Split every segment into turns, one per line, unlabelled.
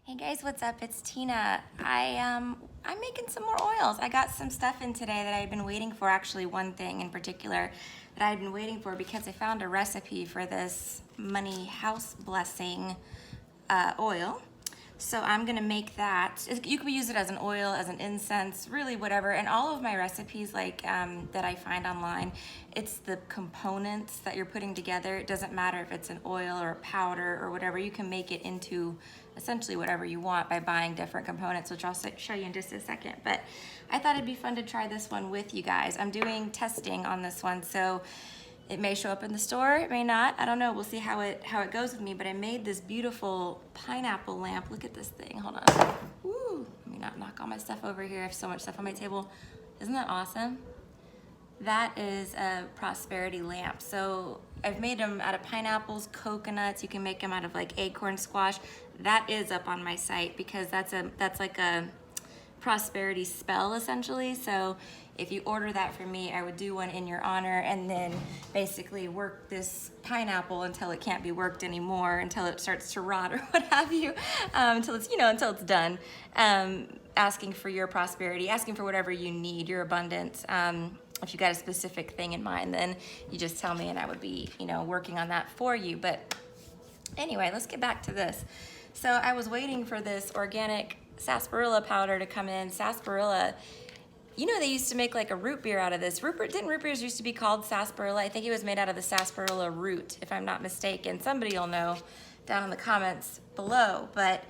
Hey guys, what's up? It's Tina. I'm making some more oils. I got some stuff in today that I've been waiting for. Actually, one thing in particular that I've been waiting for because I found a recipe for this money house blessing oil. So I'm gonna make that. You can use it as an oil, as an incense, really whatever. And all of my recipes that I find online, it's the components that you're putting together. It doesn't matter if it's an oil or a powder or whatever. You can make it into essentially whatever you want by buying different components, which I'll show you in just a second. But I thought it'd be fun to try this one with you guys. I'm doing testing on this one, so it may show up in the store, it may not. I don't know, we'll see how it goes with me, but I made this beautiful pineapple lamp. Look at this thing, hold on. Woo, let me not knock all my stuff over here. I have so much stuff on my table. Isn't that awesome? That is a prosperity lamp. So I've made them out of pineapples, coconuts. You can make them out of like acorn squash. That is up on my site because that's like a prosperity spell essentially. So if you order that from me, I would do one in your honor and then basically work this pineapple until it can't be worked anymore, until it starts to rot or what have you, until it's done. Asking for your prosperity, asking for whatever you need, your abundance. If you got a specific thing in mind, then you just tell me and I would be, working on that for you. But anyway, let's get back to this. So I was waiting for this organic sarsaparilla powder to come in. Sarsaparilla, they used to make like a root beer out of this. Didn't root beers used to be called sarsaparilla? I think it was made out of the sarsaparilla root, if I'm not mistaken. Somebody will know down in the comments below. But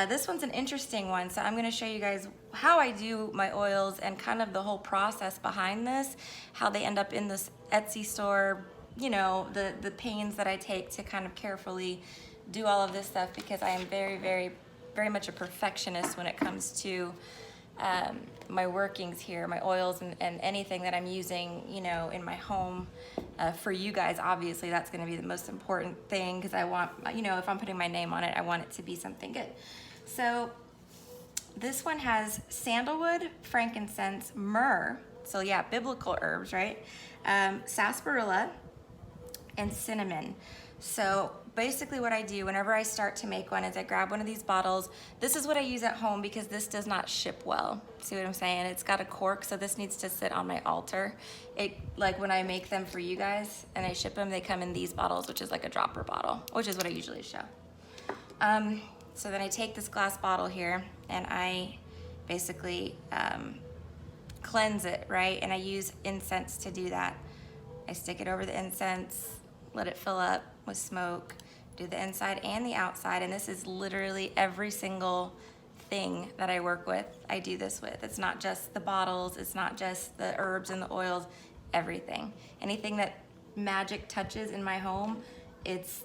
this one's an interesting one. So I'm gonna show you guys how I do my oils and kind of the whole process behind this, how they end up in this Etsy store, the pains that I take to kind of carefully do all of this stuff because I am very, very, very much a perfectionist when it comes to my workings here, my oils and anything that I'm using, in my home. For you guys, obviously, that's gonna be the most important thing because I want, if I'm putting my name on it, I want it to be something good. So this one has sandalwood, frankincense, myrrh, so yeah, biblical herbs, right? Sarsaparilla and cinnamon. So basically what I do whenever I start to make one is I grab one of these bottles. This is what I use at home because this does not ship well. See what I'm saying? It's got a cork, so this needs to sit on my altar. Like when I make them for you guys and I ship them, they come in these bottles, which is like a dropper bottle, which is what I usually show. So then I take this glass bottle here and I basically cleanse it, right? And I use incense to do that. I stick it over the incense, let it fill up with smoke, do the inside and the outside, and this is literally every single thing that I work with, I do this with. It's not just the bottles, it's not just the herbs and the oils, everything. Anything that magic touches in my home, it's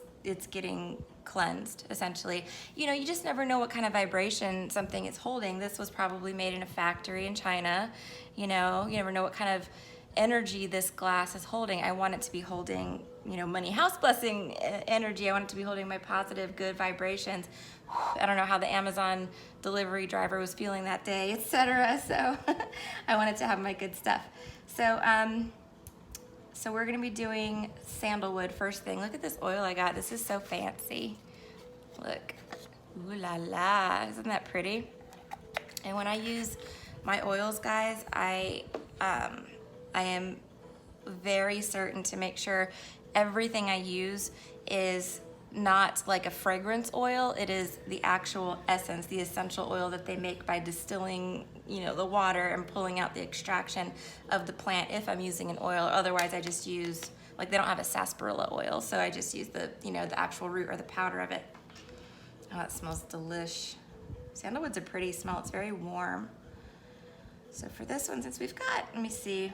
getting cleansed, essentially. You just never know what kind of vibration something is holding. This was probably made in a factory in China. You never know what kind of energy this glass is holding. I want it to be holding, money house blessing energy. I want it to be holding my positive, good vibrations. I don't know how the Amazon delivery driver was feeling that day, etc. So I wanted to have my good stuff. So we're gonna be doing sandalwood first thing. Look at this oil I got. This is so fancy. Look, ooh la la, isn't that pretty? And when I use my oils, guys, I am very certain to make sure everything I use is not like a fragrance oil. It is the actual essence, the essential oil that they make by distilling, the water and pulling out the extraction of the plant if I'm using an oil. Otherwise, I just use, like they don't have a sarsaparilla oil, so I just use the, the actual root or the powder of it. Oh, it smells delish. Sandalwood's a pretty smell. It's very warm. So for this one, since we've got, let me see,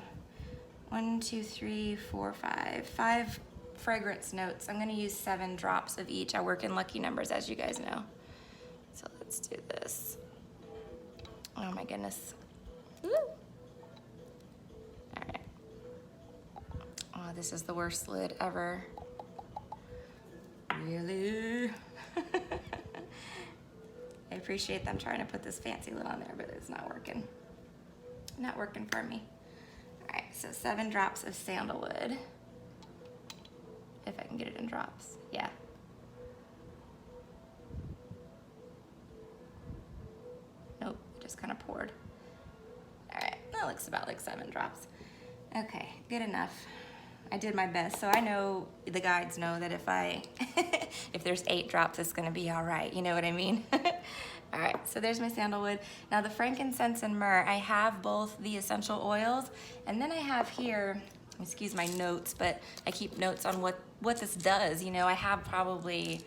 1, 2, 3, 4, 5 fragrance notes. I'm gonna use 7 drops of each. I work in lucky numbers, as you guys know. So let's do this. Oh my goodness. Woo. All right. Oh, this is the worst lid ever. Really? I appreciate them trying to put this fancy lid on there, but it's not working. Not working for me. All right, so 7 drops of sandalwood. If I can get it in drops, yeah. just kind of poured. All right, that looks about like 7 drops. Okay, good enough. I did my best, so I know the guides know that if there's 8 drops, it's gonna be all right. You know what I mean? All right, so there's my sandalwood. Now the frankincense and myrrh, I have both the essential oils, and then I have here, excuse my notes, but I keep notes on what this does. You know, I have probably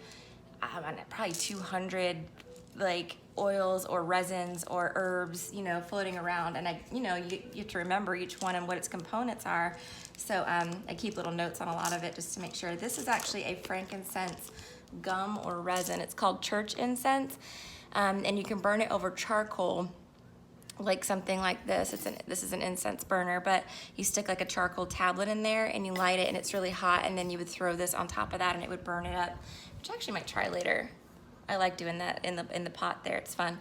200 like oils or resins or herbs, you know, floating around, and you have to remember each one and what its components are. So I keep little notes on a lot of it just to make sure. This is actually a frankincense gum or resin. It's called church incense, and you can burn it over charcoal, like something like this. This is an incense burner, but you stick like a charcoal tablet in there and you light it, and it's really hot, and then you would throw this on top of that and it would burn it up, which I actually might try later. I like doing that in the pot there. It's fun.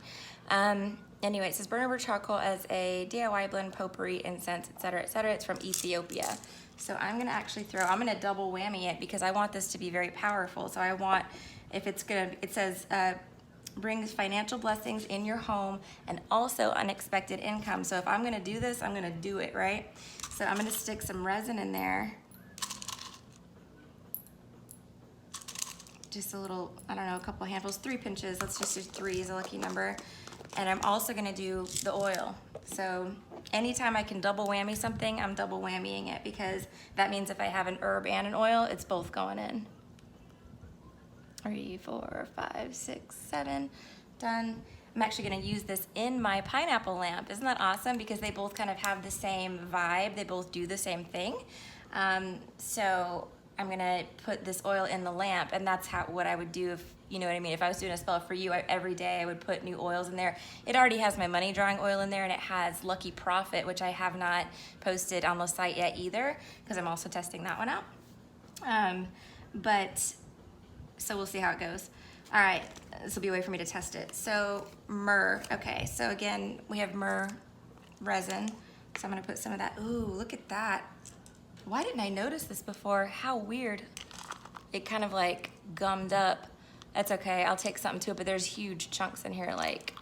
Anyway, it says burn over charcoal as a DIY blend, potpourri, incense, etc., etc. It's from Ethiopia. So I'm gonna actually I'm gonna double whammy it because I want this to be very powerful. So I want, it says brings financial blessings in your home and also unexpected income. So if I'm gonna do this, I'm gonna do it, right? So I'm gonna stick some resin in there. Just a little, I don't know, a couple handfuls, 3 pinches. Let's just do 3 is a lucky number. And I'm also gonna do the oil. So anytime I can double whammy something, I'm double whammying it, because that means if I have an herb and an oil, it's both going in. 3, 4, 5, 6, 7, done. I'm actually gonna use this in my pineapple lamp. Isn't that awesome? Because they both kind of have the same vibe. They both do the same thing. So I'm gonna put this oil in the lamp, and that's what I would do if, you know what I mean, if I was doing a spell for you, every day I would put new oils in there. It already has my money drawing oil in there, and it has Lucky Profit, which I have not posted on the site yet either, because I'm also testing that one out. So we'll see how it goes. All right, this will be a way for me to test it. So myrrh, okay, so again, we have myrrh resin. So I'm gonna put some of that. Ooh, look at that. Why didn't I notice this before? How weird. It kind of like gummed up. That's okay, I'll take something to it, but there's huge chunks in here, like,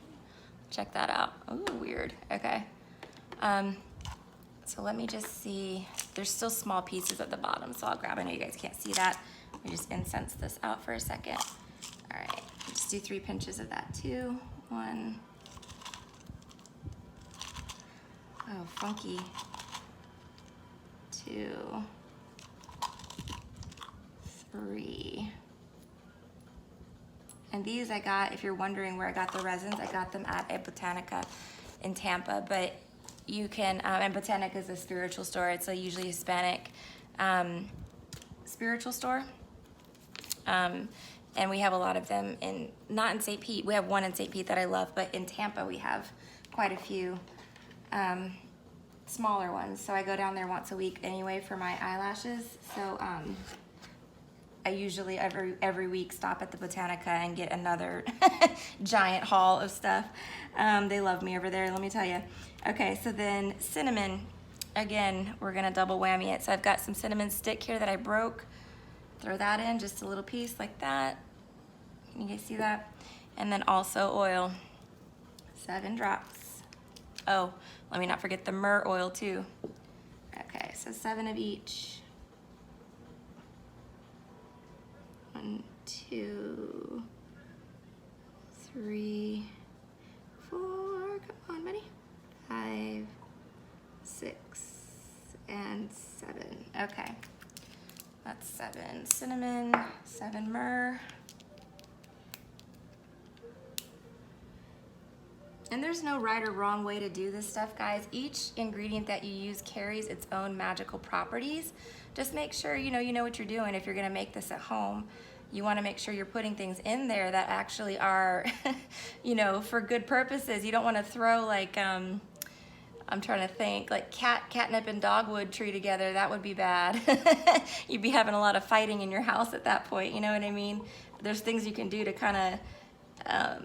check that out. Ooh, weird, okay. So let me just see. There's still small pieces at the bottom, so I'll grab, I know you guys can't see that. Let me just incense this out for a second. All right, just do 3 pinches of that too. 1. Oh, funky. 2, 3. And these I got, if you're wondering where I got the resins, I got them at a Botanica in Tampa, but you can, and Botanica is a spiritual store. It's a usually Hispanic spiritual store. And we have a lot of them not in St. Pete. We have one in St. Pete that I love, but in Tampa we have quite a few smaller ones. So I go down there once a week anyway for my eyelashes. So I usually every week stop at the Botanica and get another giant haul of stuff. They love me over there, let me tell you. Okay, so then cinnamon. Again, we're gonna double whammy it. So I've got some cinnamon stick here that I broke. Throw that in, just a little piece like that. Can you guys see that? And then also oil, 7 drops. Oh, let me not forget the myrrh oil too. Okay, so 7 of each. 1, 2, 3, 4, come on, buddy. 5, 6, and 7. Okay, that's 7 cinnamon, 7 myrrh. And there's no right or wrong way to do this stuff, guys. Each ingredient that you use carries its own magical properties. Just make sure you know what you're doing. If you're gonna make this at home, you wanna make sure you're putting things in there that actually are, for good purposes. You don't wanna throw like, I'm trying to think, like catnip and dogwood tree together. That would be bad. You'd be having a lot of fighting in your house at that point, you know what I mean? There's things you can do to kind of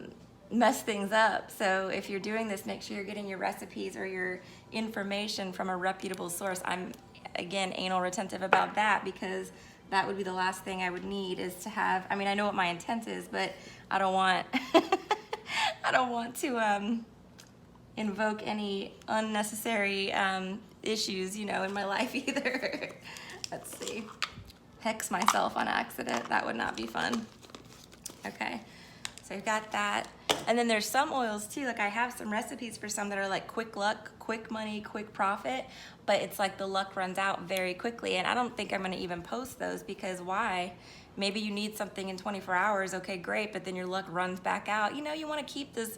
mess things up. So if you're doing this, make sure you're getting your recipes or your information from a reputable source. I'm, again, anal retentive about that, because that would be the last thing I would need is to have, I mean, I know what my intent is, but I don't want, I don't want to, invoke any unnecessary issues, you know, in my life either. Let's see. Hex myself on accident. That would not be fun. Okay, so I've got that. And then there's some oils too, like I have some recipes for some that are like quick luck, quick money, quick profit, but it's like the luck runs out very quickly. And I don't think I'm gonna even post those, because why? Maybe you need something in 24 hours, okay, great, but then your luck runs back out. You know, you wanna keep the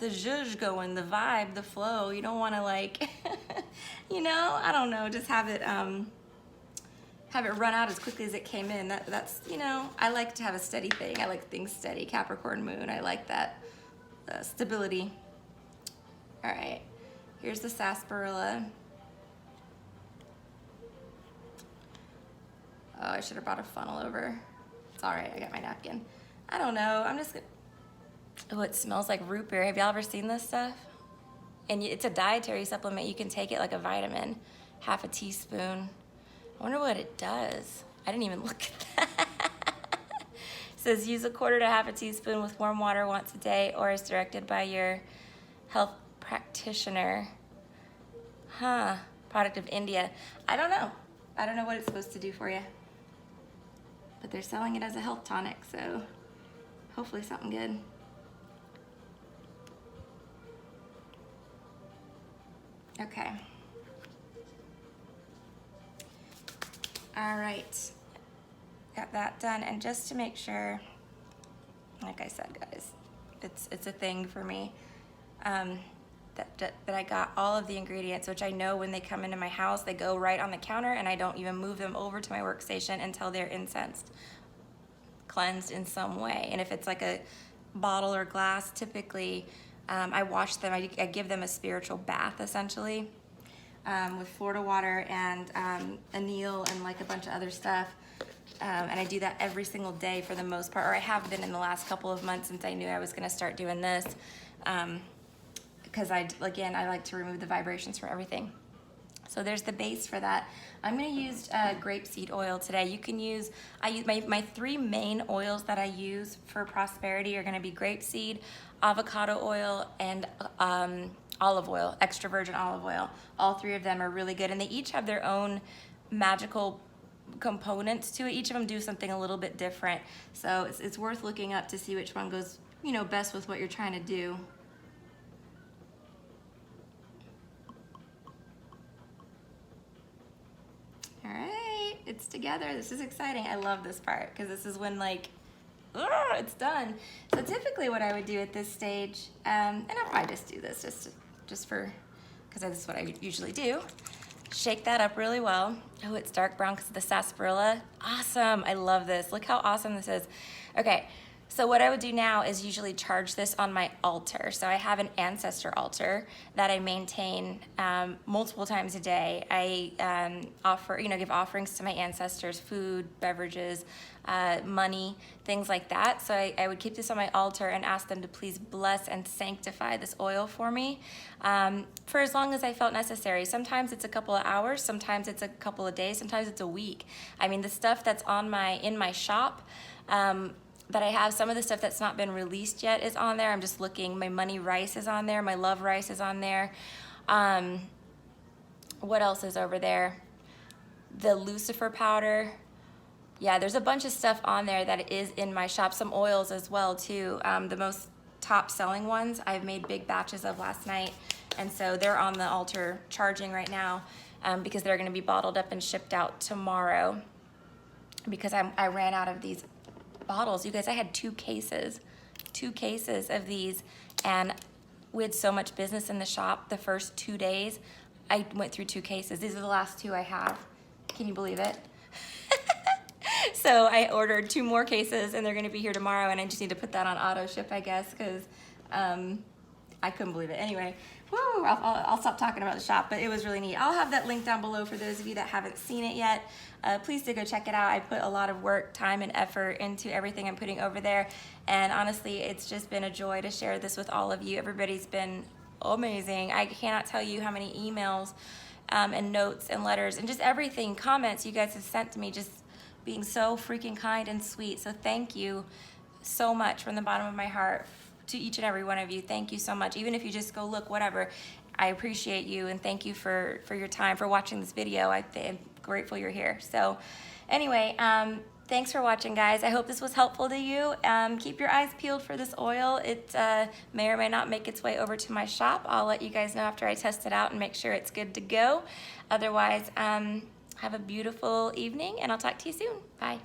zhuzh going, the vibe, the flow. You don't wanna like, you know, I don't know, just have it run out as quickly as it came in. That's, you know, I like to have a steady thing. I like things steady. Capricorn moon, I like that stability. All right, here's the sarsaparilla. Oh, I should have brought a funnel over. It's all right, I got my napkin. I don't know, I'm just gonna, oh, it smells like root beer. Have y'all ever seen this stuff? And it's a dietary supplement. You can take it like a vitamin, half a teaspoon. I wonder what it does. I didn't even look at that. It says use 1/4 to half a teaspoon with warm water once a day, or as directed by your health practitioner. Huh, product of India. I don't know. I don't know what it's supposed to do for you. But they're selling it as a health tonic, so hopefully something good. Okay. All right, got that done. And just to make sure, like I said, guys, it's a thing for me, that I got all of the ingredients, which I know when they come into my house, they go right on the counter, and I don't even move them over to my workstation until they're incensed, cleansed in some way. And if it's like a bottle or glass, typically I wash them, I give them a spiritual bath, essentially. With Florida water and anil and like a bunch of other stuff. And I do that every single day for the most part, or I have been in the last couple of months since I knew I was gonna start doing this. Because I like to remove the vibrations from everything. So there's the base for that. I'm gonna use grapeseed oil today. You can use, I use my 3 main oils that I use for prosperity are gonna be grapeseed, avocado oil, and olive oil, extra virgin olive oil. All 3 of them are really good, and they each have their own magical components to it. Each of them do something a little bit different. So it's worth looking up to see which one goes, you know, best with what you're trying to do. All right, it's together. This is exciting. I love this part because this is when like, it's done. So typically what I would do at this stage, and I'll probably just do this just for, because this is what I usually do. Shake that up really well. Oh, it's dark brown because of the sarsaparilla. Awesome, I love this. Look how awesome this is. Okay, so what I would do now is usually charge this on my altar. So I have an ancestor altar that I maintain multiple times a day. I give offerings to my ancestors, food, beverages, money, things like that. So I would keep this on my altar and ask them to please bless and sanctify this oil for me for as long as I felt necessary. Sometimes it's a couple of hours, sometimes it's a couple of days, sometimes it's a week. I mean, the stuff that's in my shop, that I have, some of the stuff that's not been released yet is on there. I'm just looking. My money rice is on there. My love rice is on there. What else is over there? The Lucifer powder. Yeah, there's a bunch of stuff on there that is in my shop. Some oils as well too. The most top selling ones I've made big batches of last night. And so they're on the altar charging right now because they're gonna be bottled up and shipped out tomorrow because I ran out of these bottles. You guys, I had 2 cases of these, and we had so much business in the shop the first 2 days. I went through 2 cases. These are the last 2 I have. Can you believe it? So I ordered 2 more cases, and they're gonna be here tomorrow, and I just need to put that on auto ship, I guess, because I couldn't believe it. Anyway, woo, I'll stop talking about the shop, but it was really neat. I'll have that link down below for those of you that haven't seen it yet. Please do go check it out. I put a lot of work, time, and effort into everything I'm putting over there, and honestly, it's just been a joy to share this with all of you. Everybody's been amazing. I cannot tell you how many emails and notes and letters and just everything, comments you guys have sent to me, just being so freaking kind and sweet. So thank you so much from the bottom of my heart to each and every one of you, thank you so much. Even if you just go look, whatever, I appreciate you, and thank you for your time, for watching this video. I'm grateful you're here. So anyway, thanks for watching, guys. I hope this was helpful to you. Keep your eyes peeled for this oil. It may or may not make its way over to my shop. I'll let you guys know after I test it out and make sure it's good to go. Otherwise, have a beautiful evening, and I'll talk to you soon. Bye.